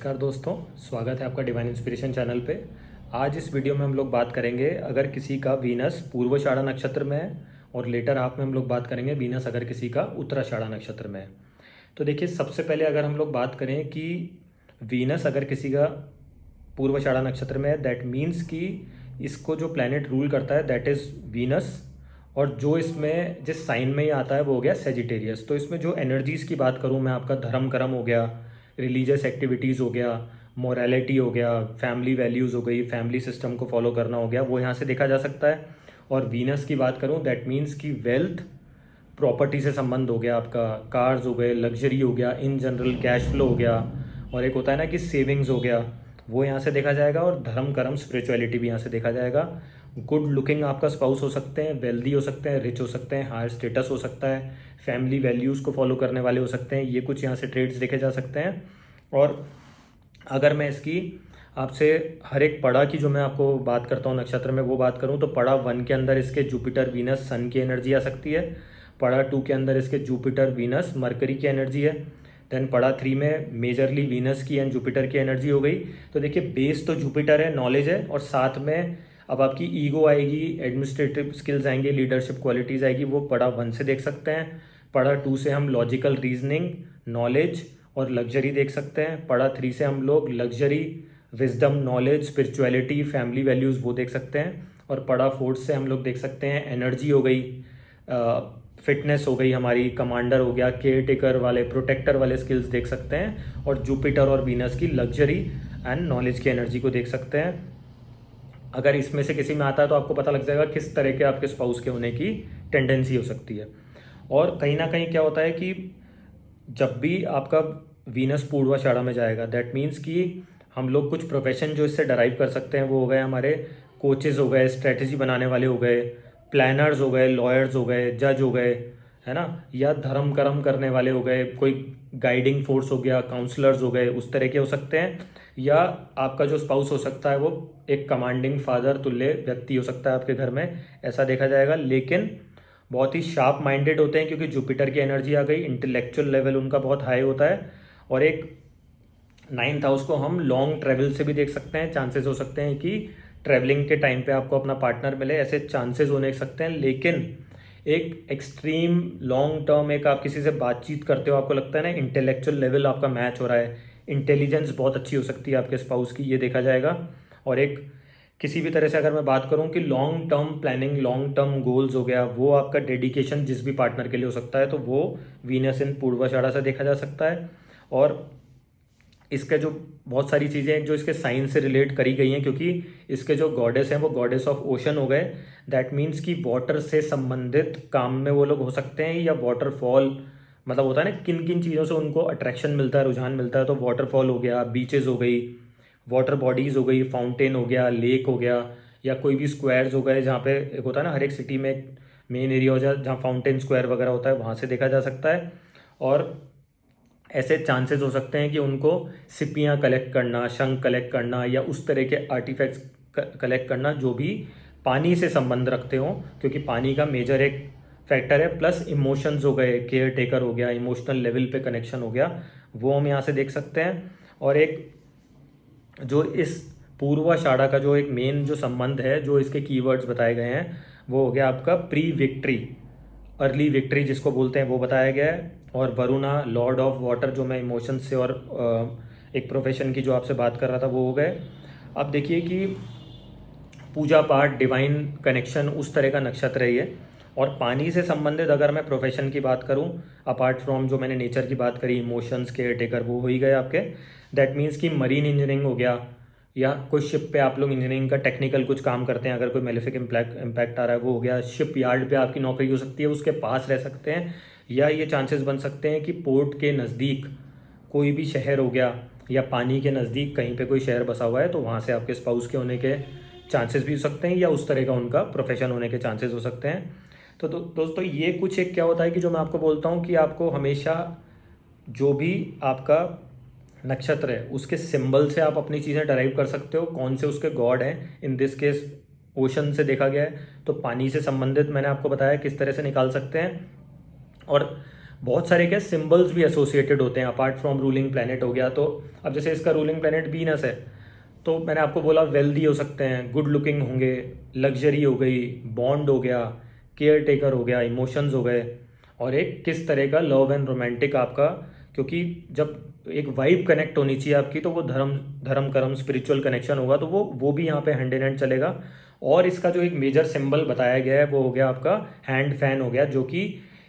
नमस्कार दोस्तों, स्वागत है आपका डिवाइन इंस्पिरेशन चैनल पे। आज इस वीडियो में हम लोग बात करेंगे अगर किसी का वीनस पूर्वाषाढ़ा नक्षत्र में है, और लेटर हाफ में हम लोग बात करेंगे वीनस अगर किसी का उत्तराषाढ़ा नक्षत्र में है। तो देखिए, सबसे पहले अगर हम लोग बात करें कि वीनस अगर किसी का पूर्वाषाढ़ा नक्षत्र में है, दैट मीन्स कि इसको जो प्लैनेट रूल करता है दैट इज़ वीनस, और जो इसमें जिस साइन में ये आता है वो हो गया सेजिटेरियस। तो इसमें जो एनर्जीज़ की बात करूँ मैं, आपका धर्म कर्म हो गया, रिलीजियस एक्टिविटीज़ हो गया, मोरालिटी हो गया, फैमिली वैल्यूज़ हो गई, फैमिली सिस्टम को फॉलो करना हो गया, वो यहाँ से देखा जा सकता है। और वीनस की बात करूँ दैट मीन्स कि वेल्थ, प्रॉपर्टी से संबंध हो गया, आपका कार्स हो गए, लग्जरी हो गया, इन जनरल कैश फ्लो हो गया, और एक होता है ना कि सेविंग्स हो गया, वो यहाँ से देखा जाएगा। और धर्म कर्म स्पिरिचुअलिटी भी यहाँ से देखा जाएगा। गुड लुकिंग आपका स्पाउस हो सकते हैं, वेल्दी हो सकते हैं, रिच हो सकते हैं, हायर स्टेटस हो सकता है, फैमिली वैल्यूज़ को फॉलो करने वाले हो सकते हैं, ये कुछ यहाँ से ट्रेड्स देखे जा सकते हैं। और अगर मैं इसकी आपसे हर एक पड़ा की जो मैं आपको बात करता हूँ नक्षत्र में वो बात करूँ, तो पड़ा 1 के अंदर इसके जुपिटर वीनस सन की एनर्जी आ सकती है। पड़ा 2 के अंदर इसके जुपिटर वीनस मरकरी की एनर्जी है। देन पड़ा 3 में मेजरली वीनस की एंड जुपिटर की एनर्जी हो गई। तो देखिए, बेस तो जुपिटर है, नॉलेज है, और साथ में अब आपकी ईगो आएगी, एडमिनिस्ट्रेटिव स्किल्स आएंगे, लीडरशिप क्वालिटीज़ आएगी, वो पड़ा 1 से देख सकते हैं। पड़ा 2 से हम लॉजिकल रीजनिंग, नॉलेज और लग्जरी देख सकते हैं। पड़ा 3 से हम लोग luxury, wisdom, knowledge, spirituality, family values वो देख सकते हैं। और पड़ा 4 से हम लोग देख सकते हैं एनर्जी हो गई, फिटनेस हो गई, हमारी कमांडर हो गया, केयर टेकर वाले, प्रोटेक्टर वाले स्किल्स देख सकते हैं। और जुपिटर और वीनस की लग्जरी एंड नॉलेज की एनर्जी को देख सकते हैं। अगर इसमें से किसी में आता है तो आपको पता लग जाएगा किस तरह के आपके स्पाउस के होने की टेंडेंसी हो सकती है। और कहीं ना कहीं क्या होता है कि जब भी आपका वीनस पूर्वाषाढ़ा में जाएगा, दैट मीन्स कि हम लोग कुछ प्रोफेशन जो इससे डराइव कर सकते हैं वो हो गए हमारे कोचेज़ हो गए, स्ट्रेटजी बनाने वाले हो गए, प्लानर्स हो गए, लॉयर्स हो गए, जज हो गए, है ना, या धर्म कर्म करने वाले हो गए, कोई गाइडिंग फोर्स हो गया, काउंसलर्स हो गए, उस तरह के हो सकते हैं। या आपका जो स्पाउस हो सकता है वो एक कमांडिंग फादर तुल्य व्यक्ति हो सकता है आपके घर में, ऐसा देखा जाएगा। लेकिन बहुत ही शार्प माइंडेड होते हैं क्योंकि जुपिटर की एनर्जी आ गई, इंटेलेक्चुअल लेवल उनका बहुत हाई होता है। और एक 9th हाउस को हम लॉन्ग ट्रेवल से भी देख सकते हैं, चांसेस हो सकते हैं कि ट्रैवलिंग के टाइम पे आपको अपना पार्टनर मिले, ऐसे चांसेस होने सकते हैं। लेकिन एक एक्सट्रीम लॉन्ग टर्म, एक आप किसी से बातचीत करते हो, आपको लगता है ना इंटेलेक्चुअल लेवल आपका मैच हो रहा है, इंटेलिजेंस बहुत अच्छी हो सकती है आपके स्पाउस की, ये देखा जाएगा। और एक किसी भी तरह से अगर मैं बात करूं कि long term planning, long term goals हो गया, वो आपका डेडिकेशन जिस भी पार्टनर के लिए हो सकता है, तो वो वीनस इन पूर्वाषाढ़ा से देखा जा सकता है। और इसके जो बहुत सारी चीज़ें हैं जो इसके साइन से रिलेट करी गई हैं, क्योंकि इसके जो गॉडेस हैं वो गॉडेस ऑफ ओशन हो गए। दैट मीन्स कि वाटर से संबंधित काम में वो लोग हो सकते हैं, या वाटरफॉल, मतलब होता है ना किन किन चीज़ों से उनको अट्रैक्शन मिलता है, रुझान मिलता है, तो वाटरफॉल हो गया, बीचेस हो गई, वाटर बॉडीज़ हो गई, फाउंटेन हो गया, लेक हो गया, या कोई भी स्क्वायर्स हो गए, जहाँ पे एक होता है ना हर एक सिटी में एक मेन एरिया हो जाए जहाँ फाउंटेन स्क्वायर वगैरह होता है, वहाँ से देखा जा सकता है। और ऐसे चांसेस हो सकते हैं कि उनको सिपियाँ कलेक्ट करना, शंख कलेक्ट करना, या उस तरह के आर्टिफैक्ट्स कलेक्ट करना जो भी पानी से संबंध रखते हों, क्योंकि पानी का मेजर एक फैक्टर है। प्लस इमोशंस हो गए, केयर टेकर हो गया, इमोशनल लेवल पे कनेक्शन हो गया, वो हम यहाँ से देख सकते हैं। और एक जो इस पूर्वाषाढ़ा का जो एक मेन जो संबंध है, जो इसके कीवर्ड्स बताए गए हैं, वो हो गया आपका प्री विक्ट्री, अर्ली विक्ट्री जिसको बोलते हैं, वो बताया गया है। और वरुणा, लॉर्ड ऑफ वाटर, जो मैं इमोशंस से और एक प्रोफेशन की जो आपसे बात कर रहा था वो हो गए। अब देखिए कि पूजा पाठ, डिवाइन कनेक्शन, उस तरह का नक्षत्र है ये। और पानी से संबंधित अगर मैं प्रोफेशन की बात करूं, अपार्ट फ्रॉम जो मैंने नेचर की बात करी, इमोशंस, केयर टेकर, वो हो ही गए आपके। दैट मीन्स कि मरीन इंजीनियरिंग हो गया, या कोई शिप पे आप लोग इंजीनियरिंग का टेक्निकल कुछ काम करते हैं, अगर कोई मेलेफिक इम्पैक्ट आ रहा है वो हो गया। शिप यार्ड पे आपकी नौकरी हो सकती है, उसके पास रह सकते हैं। या ये चांसेस बन सकते हैं कि पोर्ट के नज़दीक कोई भी शहर हो गया, या पानी के नज़दीक कहीं पे कोई शहर बसा हुआ है, तो वहाँ से आपके स्पाउस के होने के चांसेस भी हो सकते हैं, या उस तरह का उनका प्रोफेशन होने के चांसेस हो सकते हैं। तो दोस्तों, ये कुछ एक क्या होता है कि जो मैं आपको बोलता हूँ कि आपको हमेशा जो भी आपका नक्षत्र है उसके सिंबल से आप अपनी चीज़ें डराइव कर सकते हो, कौन से उसके गॉड हैं। इन दिस केस ओशन से देखा गया है, तो पानी से संबंधित मैंने आपको बताया किस तरह से निकाल सकते हैं। और बहुत सारे क्या सिंबल्स भी एसोसिएटेड होते हैं अपार्ट फ्रॉम रूलिंग प्लैनेट हो गया। तो अब जैसे इसका रूलिंग प्लैनेट वीनस है, तो मैंने आपको बोला वेल्दी हो सकते हैं, गुड लुकिंग होंगे, लग्जरी हो गई, बॉन्ड हो गया, केयर टेकर हो गया, इमोशंस हो गए, और एक किस तरह का लव एंड रोमांटिक आपका, क्योंकि जब एक वाइब कनेक्ट होनी चाहिए आपकी, तो वो धर्म धर्म कर्म स्पिरिचुअल कनेक्शन होगा, तो वो भी यहाँ पे हैंड इन हैंड चलेगा। और इसका जो एक मेजर सिंबल बताया गया है वो हो गया आपका हैंड फैन हो गया, जो कि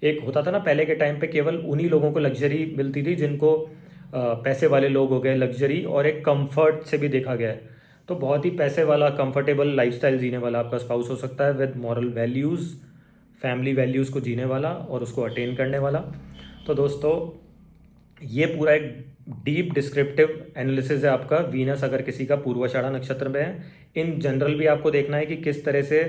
एक होता था ना पहले के टाइम पे, केवल उन्हीं लोगों को लग्जरी मिलती थी जिनको पैसे वाले लोग हो गए, लग्जरी और एक कंफर्ट से भी देखा गया है। तो बहुत ही पैसे वाला कंफर्टेबल लाइफस्टाइल जीने वाला आपका स्पाउस हो सकता है, with moral values, family values को जीने वाला और उसको अटेन करने वाला। तो दोस्तों ये पूरा एक डीप डिस्क्रिप्टिव एनालिसिस है आपका वीनस अगर किसी का पूर्वाषाढ़ा नक्षत्र में है। इन जनरल भी आपको देखना है कि किस तरह से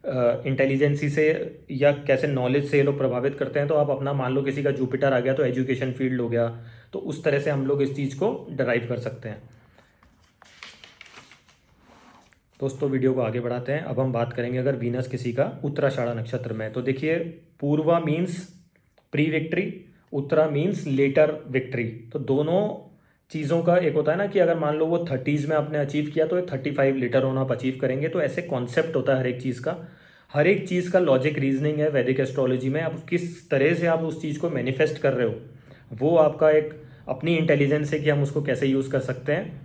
इंटेलिजेंसी से या कैसे नॉलेज से ये लोग प्रभावित करते हैं। तो आप अपना मान लो किसी का जुपिटर आ गया तो एजुकेशन फील्ड हो गया, तो उस तरह से हम लोग इस चीज़ को डराइव कर सकते हैं। दोस्तों वीडियो को आगे बढ़ाते हैं। अब हम बात करेंगे अगर वीनस किसी का उत्तराषाढ़ा नक्षत्र में है। तो देखिए, Purva means pre victory, Uttara means later victory. तो दोनों चीज़ों का एक होता है ना कि अगर मान लो वो 30s में आपने अचीव किया तो 35 लेटर ऑन आप अचीव करेंगे। तो ऐसे कॉन्सेप्ट होता है हर एक चीज़ का, हर एक चीज़ का लॉजिक रीजनिंग है वैदिक एस्ट्रोलॉजी में। अब किस तरह से आप उस चीज़ को मैनिफेस्ट कर रहे हो, वो आपका एक अपनी इंटेलिजेंस है कि हम उसको कैसे यूज़ कर सकते हैं,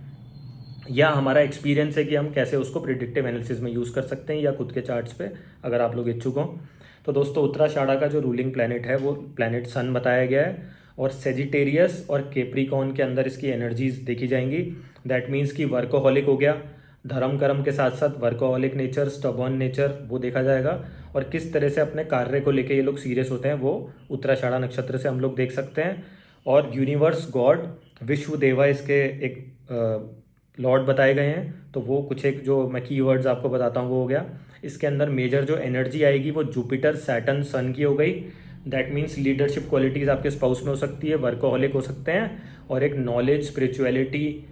या हमारा एक्सपीरियंस है कि हम कैसे उसको प्रिडिक्टिव एनालिसिस में यूज़ कर सकते हैं, या खुद के चार्ट्स पे अगर आप लोग इच्छुक हों। तो दोस्तों उत्तराषाढ़ा का जो रूलिंग प्लैनेट है वो प्लैनेट सन बताया गया है, और सेजिटेरियस और केप्रिकॉन के अंदर इसकी एनर्जीज देखी जाएंगी। दैट मीन्स कि वर्कोहॉलिक हो गया, धर्म कर्म के साथ साथ वर्कोहॉलिक नेचर, स्टबर्न नेचर वो देखा जाएगा, और किस तरह से अपने कार्य को लेके ये लोग सीरियस होते हैं वो उत्तराषाढ़ा नक्षत्र से हम लोग देख सकते हैं। और यूनिवर्स गॉड विश्व देवा इसके एक लॉर्ड बताए गए हैं। तो वो कुछ एक जो मैं कीवर्ड्स आपको बताता हूँ वो हो गया। इसके अंदर मेजर जो एनर्जी आएगी वो जुपिटर सैटर्न सन की हो गई। दैट मीन्स लीडरशिप क्वालिटीज़ आपके स्पाउस में हो सकती है, वर्कोहॉलिक हो सकते हैं, और एक नॉलेज, स्पिरिचुअलिटी,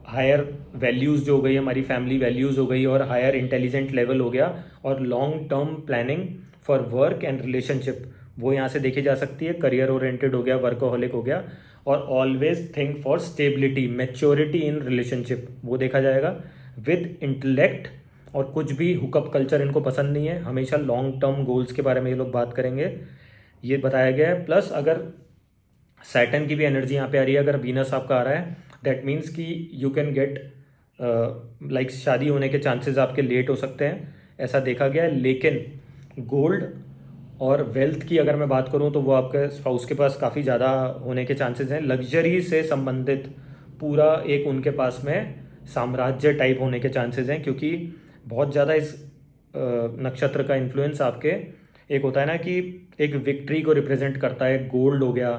हायर वैल्यूज़ जो हो गई, हमारी फैमिली वैल्यूज़ हो गई, और हायर इंटेलिजेंट लेवल हो गया, और long term planning for work and relationship वो यहाँ से देखी जा सकती है। करियर ओरिएंटेड हो गया, वर्कोहॉलिक हो गया, और always think for stability, maturity in relationship वो देखा जाएगा, विद इंटेलेक्ट। और कुछ भी हुकअप कल्चर इनको पसंद नहीं है, हमेशा लॉन्ग टर्म गोल्स के बारे में ये लोग बात करेंगे, ये बताया गया है। प्लस अगर सैटर्न की भी एनर्जी यहाँ पे आ रही है, अगर वीनस आपका आ रहा है, दैट मीन्स कि यू कैन गेट लाइक शादी होने के चांसेस आपके लेट हो सकते हैं, ऐसा देखा गया है। लेकिन गोल्ड और वेल्थ की अगर मैं बात करूं तो वो आपके स्पाउस के पास काफ़ी ज़्यादा होने के चांसेस हैं। लग्जरी से संबंधित पूरा एक उनके पास में साम्राज्य टाइप होने के चांसेस हैं, क्योंकि बहुत ज़्यादा इस नक्षत्र का इन्फ्लुएंस आपके एक होता है ना कि एक विक्ट्री को रिप्रेजेंट करता है। गोल्ड हो गया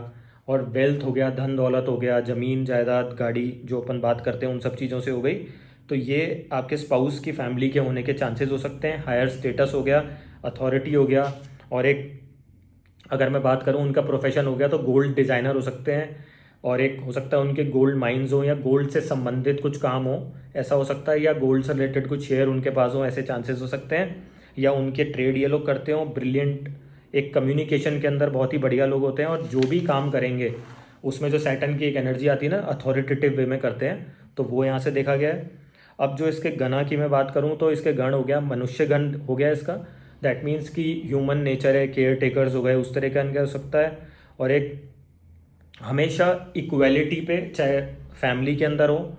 और वेल्थ हो गया, धन दौलत हो गया, ज़मीन जायदाद गाड़ी जो अपन बात करते हैं उन सब चीज़ों से हो गई। तो ये आपके स्पाउस की फैमिली के होने के चांसेस हो सकते हैं। हायर स्टेटस हो गया, अथॉरिटी हो गया, और एक अगर मैं बात करूं उनका प्रोफेशन हो गया तो गोल्ड डिज़ाइनर हो सकते हैं, और एक हो सकता है उनके गोल्ड माइंस हो या गोल्ड से संबंधित कुछ काम हो, ऐसा हो सकता है, या गोल्ड से रिलेटेड कुछ शेयर उनके पास हो, ऐसे चांसेस हो सकते हैं। या उनके ट्रेड ये लोग करते हो, ब्रिलियंट एक कम्युनिकेशन के अंदर बहुत ही बढ़िया लोग होते हैं, और जो भी काम करेंगे उसमें जो सैटर्न की एक एनर्जी आती है ना, अथॉरिटेटिव वे में करते हैं, तो वो यहाँ से देखा गया है। अब जो इसके गणा की मैं बात करूँ तो इसके गण हो गया, मनुष्य गण हो गया इसका। दैट मीन्स कि ह्यूमन नेचर है, केयर टेकर्स हो गए, उस तरह का इनका हो सकता है। और एक हमेशा इक्वालिटी पे, चाहे फैमिली के अंदर हो,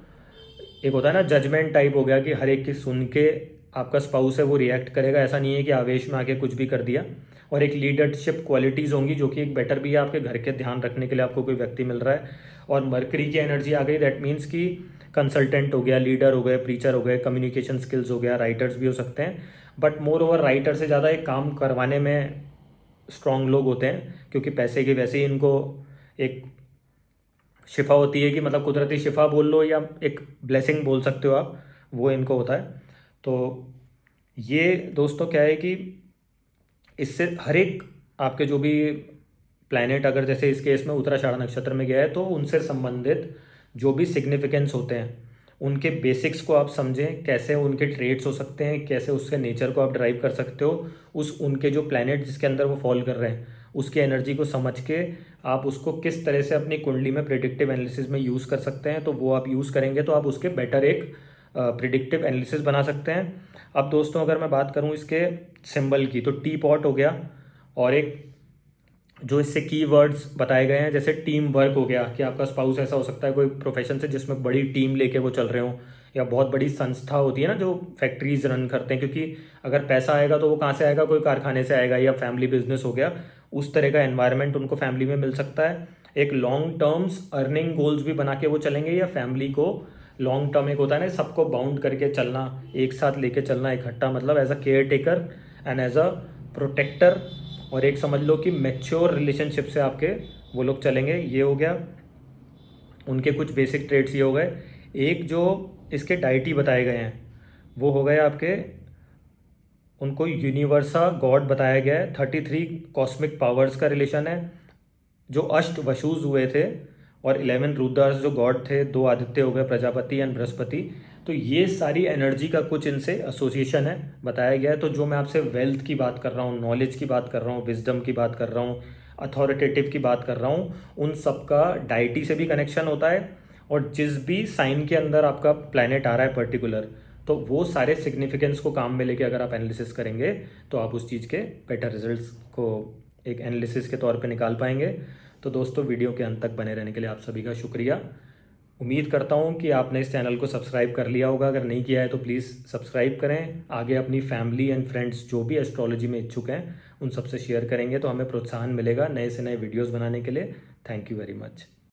एक होता है ना जजमेंट टाइप हो गया कि हर एक की सुन के आपका स्पाउस है वो रिएक्ट करेगा, ऐसा नहीं है कि आवेश में आके कुछ भी कर दिया। और एक लीडरशिप क्वालिटीज़ होंगी जो कि एक बेटर भी है, आपके घर के ध्यान रखने के लिए आपको कोई व्यक्ति मिल रहा है। और मरकरी की एनर्जी आ गई, दैट मीन्स कि कंसल्टेंट हो गया, लीडर हो गए, प्रीचर हो गए, कम्युनिकेशन स्किल्स हो गया, राइटर्स भी हो सकते हैं। बट मोर ओवर राइटर से ज़्यादा एक काम करवाने में स्ट्रॉन्ग लोग होते हैं, क्योंकि पैसे की वैसे ही इनको एक शिफा होती है कि मतलब कुदरती शिफा बोल लो या एक ब्लेसिंग बोल सकते हो आप, वो इनको होता है। तो ये दोस्तों क्या है कि इससे हर एक आपके जो भी प्लैनेट अगर जैसे इस केस में उत्तराषाढ़ा नक्षत्र में गया है तो उनसे संबंधित जो भी सिग्निफिकेंस होते हैं उनके बेसिक्स को आप समझें, कैसे उनके ट्रेड्स हो सकते हैं, कैसे उसके नेचर को आप ड्राइव कर सकते हो, उस उनके जो प्लैनेट जिसके अंदर वो फॉल कर रहे हैं उसकी एनर्जी को समझ के आप उसको किस तरह से अपनी कुंडली में प्रिडिक्टिव एनालिसिस में यूज़ कर सकते हैं, तो वो आप यूज़ करेंगे तो आप उसके बेटर एक प्रिडिक्टिव एनालिसिस बना सकते हैं। अब दोस्तों अगर मैं बात करूं इसके सिंबल की, तो टी पॉट हो गया, और एक जो इससे कीवर्ड्स बताए गए हैं जैसे टीम वर्क हो गया, कि आपका स्पाउस ऐसा हो सकता है कोई प्रोफेशन से जिसमें बड़ी टीम लेके वो चल रहे हो, या बहुत बड़ी संस्था होती है ना जो फैक्ट्रीज रन करते हैं, क्योंकि अगर पैसा आएगा तो वो कहाँ से आएगा, कोई कारखाने से आएगा, या फैमिली बिजनेस हो गया, उस तरह का एनवायरनमेंट उनको फैमिली में मिल सकता है। एक लॉन्ग टर्म्स अर्निंग गोल्स भी बना के वो चलेंगे, या फैमिली को लॉन्ग टर्म एक होता है ना सबको बाउंड करके चलना, एक साथ लेके चलना इकट्ठा, मतलब as a caretaker and as a protector, और एक समझ लो कि मैच्योर रिलेशनशिप से आपके वो लोग चलेंगे। ये हो गया उनके कुछ बेसिक ट्रेड्स, ये हो गए। एक जो इसके डाइटी बताए गए हैं वो हो गए आपके, उनको यूनिवर्सा गॉड बताया गया है, 33 कॉस्मिक पावर्स का रिलेशन है, जो अष्ट वशुज हुए थे, और 11 रुद्रास जो गॉड थे, 2 आदित्य हो गए, प्रजापति एंड बृहस्पति। तो ये सारी एनर्जी का कुछ इनसे एसोसिएशन है बताया गया है। तो जो मैं आपसे वेल्थ की बात कर रहा हूँ, नॉलेज की बात कर रहा हूँ, विजडम की बात कर रहा हूँ, अथॉरिटेटिव की बात कर रहा हूँ, उन सब का डाइटी से भी कनेक्शन होता है। और जिस भी साइन के अंदर आपका प्लैनेट आ रहा है पर्टिकुलर, तो वो सारे सिग्निफिकेंस को काम में लेके अगर आप एनालिसिस करेंगे तो आप उस चीज़ के बेटर रिजल्ट्स को एक एनालिसिस के तौर पे निकाल पाएंगे। तो दोस्तों वीडियो के अंत तक बने रहने के लिए आप सभी का शुक्रिया। उम्मीद करता हूँ कि आपने इस चैनल को सब्सक्राइब कर लिया होगा, अगर नहीं किया है तो प्लीज़ सब्सक्राइब करें। आगे अपनी फैमिली एंड फ्रेंड्स जो भी एस्ट्रोलॉजी में इच्छुक हैं उन सबसे शेयर करेंगे तो हमें प्रोत्साहन मिलेगा नए से नए वीडियोज़ बनाने के लिए। Thank you very much.